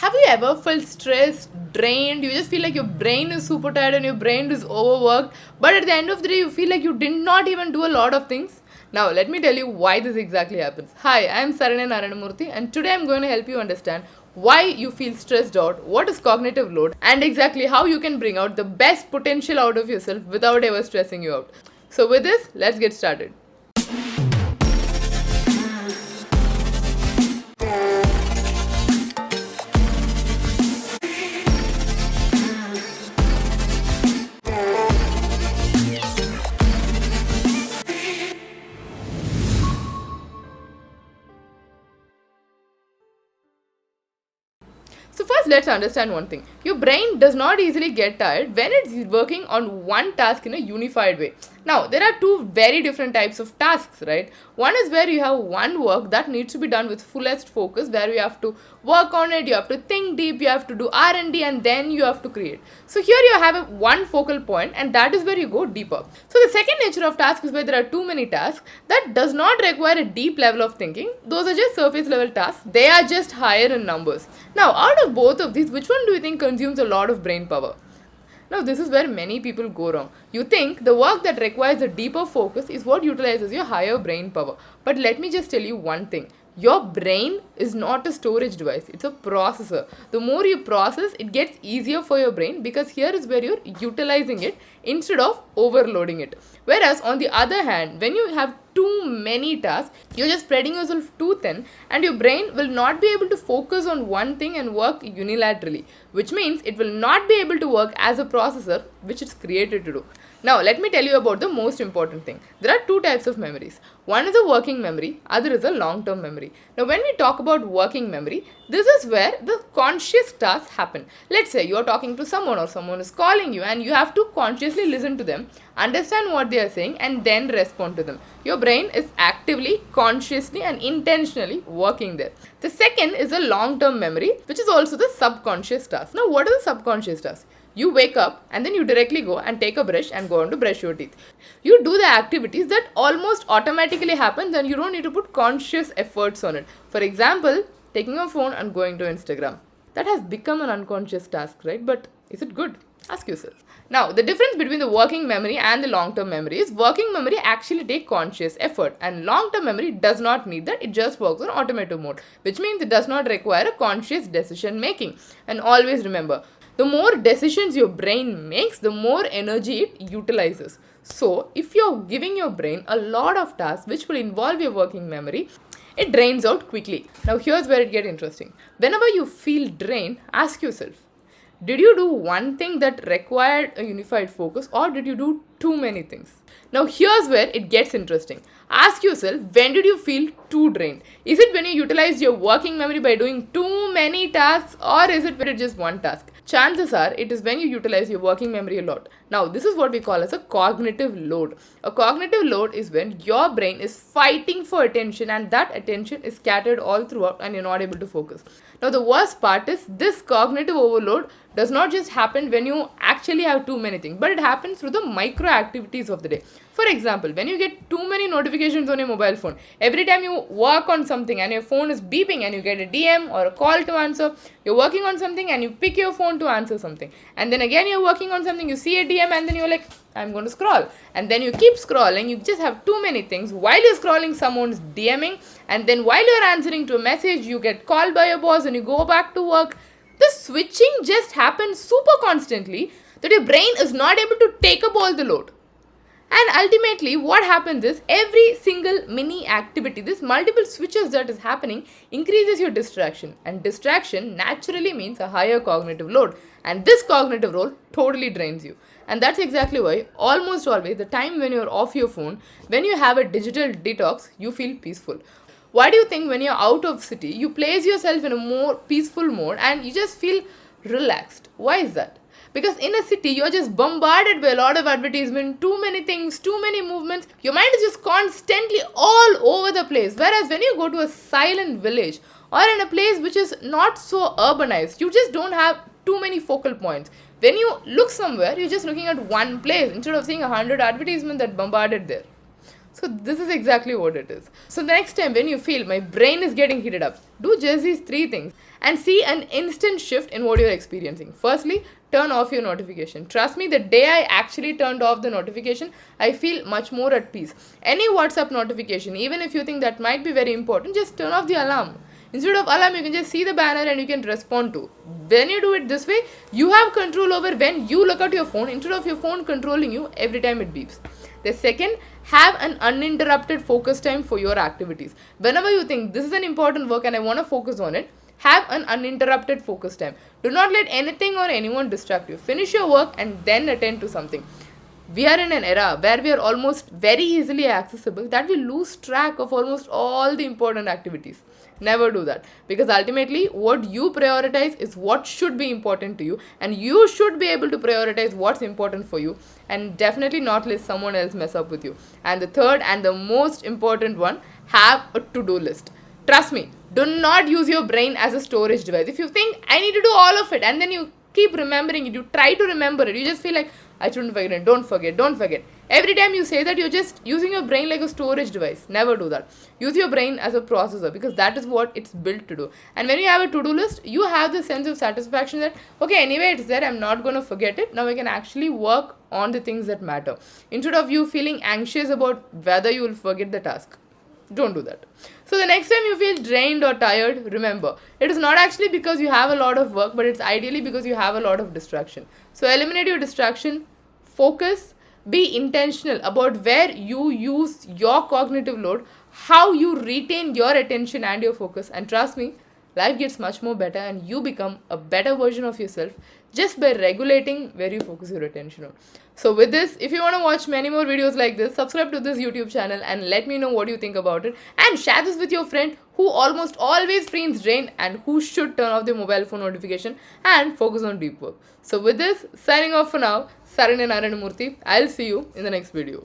Have you ever felt stressed, drained? You just feel like your brain is super tired and your brain is overworked, but at the end of the day, you feel like you did not even do a lot of things? Now, let me tell you why this exactly happens. Hi, I am Saranya Narayanamurthy, and today I'm going to help you understand why you feel stressed out, what is cognitive load, and exactly how you can bring out the best potential out of yourself without ever stressing you out. So, with this, let's get started. So first let's understand one thing. Your brain does not easily get tired when it's working on one task in a unified way. Now, there are two very different types of tasks, right? One is where you have one work that needs to be done with fullest focus, where you have to work on it, you have to think deep, you have to do R&D, and then you have to create. So here you have one focal point, and that is where you go deeper. So the second nature of task is where there are too many tasks that does not require a deep level of thinking. Those are just surface level tasks. They are just higher in numbers. Now, out of both of these, which one do you think consumes a lot of brain power? Now, this is where many people go wrong. You think the work that requires a deeper focus is what utilizes your higher brain power. But let me just tell you one thing. Your brain is not a storage device, it's a processor. The more you process, it gets easier for your brain because here is where you're utilizing it instead of overloading it. Whereas, on the other hand, when you have too many tasks, you're just spreading yourself too thin and your brain will not be able to focus on one thing and work unilaterally, which means it will not be able to work as a processor which it's created to do. Now, let me tell you about the most important thing. There are two types of memories. One is a working memory, other is a long-term memory. Now, when we talk about working memory, this is where the conscious tasks happen. Let's say you are talking to someone or someone is calling you and you have to consciously listen to them, understand what they are saying and then respond to them. Your brain is actively, consciously and intentionally working there. The second is a long-term memory, which is also the subconscious task. Now, what are the subconscious tasks? You wake up and then you directly go and take a brush and go on to brush your teeth. You do the activities that almost automatically happen, then you don't need to put conscious efforts on it. For example, taking your phone and going to Instagram. That has become an unconscious task, right? But is it good? Ask yourself. Now, the difference between the working memory and the long-term memory is working memory actually takes conscious effort and long-term memory does not need that. It just works on automatic mode, which means it does not require a conscious decision making. And always remember, the more decisions your brain makes, the more energy it utilizes. So, if you're giving your brain a lot of tasks which will involve your working memory, it drains out quickly. Now, here's where it gets interesting. Whenever you feel drained, ask yourself, did you do one thing that required a unified focus or did you do too many things? Now, here's where it gets interesting. Ask yourself, when did you feel too drained? Is it when you utilized your working memory by doing too many tasks or is it when it's just one task? Chances are it is when you utilize your working memory a lot. Now, this is what we call as a cognitive load. A cognitive load is when your brain is fighting for attention and that attention is scattered all throughout and you're not able to focus. Now, the worst part is this cognitive overload does not just happen when you actually have too many things, but it happens through the micro activities of the day. For example, when you get too many notifications on your mobile phone, every time you work on something and your phone is beeping and you get a DM or a call to answer, you're working on something and you pick your phone to answer something. And then again you're working on something, you see a DM and then you're like, I'm going to scroll. And then you keep scrolling, you just have too many things. While you're scrolling, someone's DMing. And then while you're answering to a message, you get called by your boss and you go back to work. The switching just happens super constantly that your brain is not able to take up all the load. And ultimately, what happens is every single mini activity, this multiple switches that is happening, increases your distraction. And distraction naturally means a higher cognitive load. And this cognitive load totally drains you. And that's exactly why almost always the time when you're off your phone, when you have a digital detox, you feel peaceful. Why do you think when you're out of city, you place yourself in a more peaceful mode and you just feel relaxed? Why is that? Because in a city, you're just bombarded by a lot of advertisement, too many things, too many movements. Your mind is just constantly all over the place. Whereas when you go to a silent village or in a place which is not so urbanized, you just don't have too many focal points. When you look somewhere, you're just looking at one place instead of seeing 100 advertisements that bombarded there. So this is exactly what it is. So the next time when you feel my brain is getting heated up, do just these three things. and see an instant shift in what you're experiencing. Firstly, turn off your notification. Trust me, the day I actually turned off the notification, I feel much more at peace. Any WhatsApp notification, even if you think that might be very important, just turn off the alarm. Instead of alarm, you can just see the banner and you can respond to. When you do it this way, you have control over when you look at your phone instead of your phone controlling you every time it beeps. The second, have an uninterrupted focus time for your activities. Whenever you think this is an important work and I want to focus on it, have an uninterrupted focus time. Do not let anything or anyone distract you. Finish your work and then attend to something. We are in an era where we are almost very easily accessible that we lose track of almost all the important activities. Never do that, because ultimately what you prioritize is what should be important to you, and you should be able to prioritize what's important for you and definitely not let someone else mess up with you. And the third and the most important one, have a to-do list. Trust me, do not use your brain as a storage device. If you think I need to do all of it and then you keep remembering it, you try to remember it, you just feel like I shouldn't forget it, don't forget. Every time you say that, you're just using your brain like a storage device. Never do that. Use your brain as a processor, because that is what it's built to do. And when you have a to-do list, you have the sense of satisfaction that, okay, anyway, it's there, I'm not going to forget it. Now I can actually work on the things that matter. Instead of you feeling anxious about whether you will forget the task. Don't do that. So the next time you feel drained or tired, remember, it is not actually because you have a lot of work, but it's ideally because you have a lot of distraction. So eliminate your distraction, focus, be intentional about where you use your cognitive load, how you retain your attention and your focus, and trust me, life gets much more better and you become a better version of yourself just by regulating where you focus your attention on. So with this, if you want to watch many more videos like this, subscribe to this YouTube channel and let me know what you think about it, and share this with your friend who almost always feels drained and who should turn off their mobile phone notification and focus on deep work. So with this, signing off for now, Saranyan Naranamurthy. I'll see you in the next video.